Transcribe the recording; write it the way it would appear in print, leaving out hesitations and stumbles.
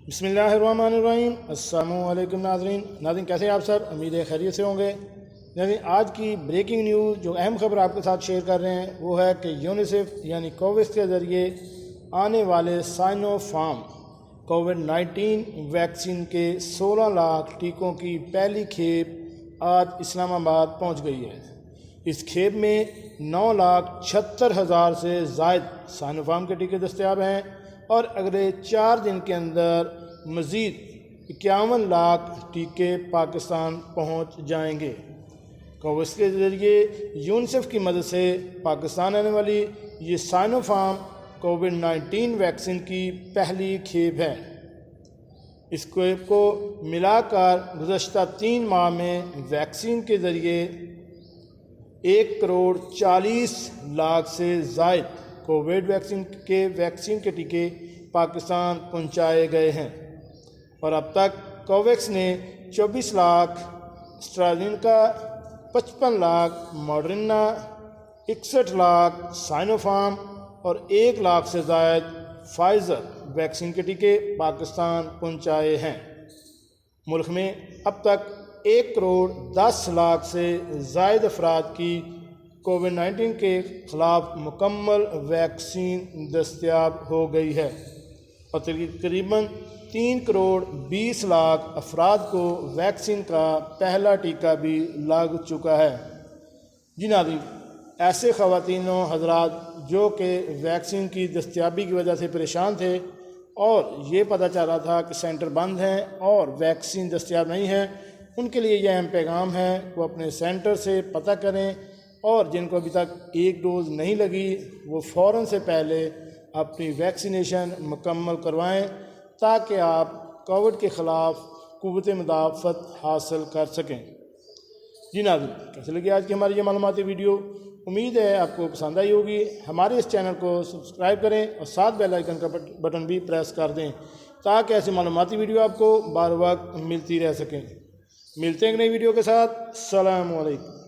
بسم اللہ الرحمن الرحیم۔ السلام علیکم ناظرین کیسے ہیں آپ سب؟ امید ہے خیریت سے ہوں گے۔ ناظرین آج کی بریکنگ نیوز جو اہم خبر آپ کے ساتھ شیئر کر رہے ہیں وہ ہے کہ یونیسیف یعنی کوویکس کے ذریعے آنے والے سائنو فارم کووڈ-19 ویکسین کے 16 لاکھ ٹیکوں کی پہلی کھیپ آج اسلام آباد پہنچ گئی ہے۔ اس کھیپ میں 9,76,000 سے زائد سائنو فارم کے ٹیکے دستیاب ہیں اور اگلے 4 دن کے اندر مزید 51 لاکھ ٹیکے پاکستان پہنچ جائیں گے۔ کوویکس کے ذریعے یونیسیف کی مدد سے پاکستان آنے والی یہ سائنو فارم کووڈ-19 ویکسین کی پہلی کھیپ ہے۔ اس کھیپ کو ملا کر گزشتہ 3 ماہ میں ویکسین کے ذریعے 1,40,00,000 سے زائد کووڈ ویکسین کے ٹیکے پاکستان پہنچائے گئے ہیں اور اب تک کوویکس نے 24 lakh اسٹرازینکا، 55 lakh Moderna, 61 lakh Sino form اور 1 لاکھ سے زائد فائزر ویکسین کے ٹیکے پاکستان پہنچائے ہیں۔ ملک میں اب تک 1,10,00,000 سے زائد افراد کی کووڈ-19 کے خلاف مکمل ویکسین دستیاب ہو گئی ہے اور تقریباً 3,20,00,000 افراد کو ویکسین کا پہلا ٹیکہ بھی لگ چکا ہے۔ جی ناظرین، ایسے خواتین و حضرات جو کہ ویکسین کی دستیابی کی وجہ سے پریشان تھے اور یہ پتہ چل رہا تھا کہ سینٹر بند ہیں اور ویکسین دستیاب نہیں ہے، ان کے لیے یہ اہم پیغام ہے کہ وہ اپنے سینٹر سے پتہ کریں اور جن کو ابھی تک 1 ڈوز نہیں لگی وہ فوراً سے پہلے اپنی ویکسینیشن مکمل کروائیں تاکہ آپ کووڈ کے خلاف قوت مدافعت حاصل کر سکیں۔ جی ناظرین، کیسے لگی آج کی ہماری یہ معلوماتی ویڈیو؟ امید ہے آپ کو پسند آئی ہوگی۔ ہمارے اس چینل کو سبسکرائب کریں اور ساتھ بیل آئیکن کا بٹن بھی پریس کر دیں تاکہ ایسی معلوماتی ویڈیو آپ کو بار وقت ملتی رہ سکیں۔ ملتے ہیں ایک نئی ویڈیو کے ساتھ۔ السلام علیکم۔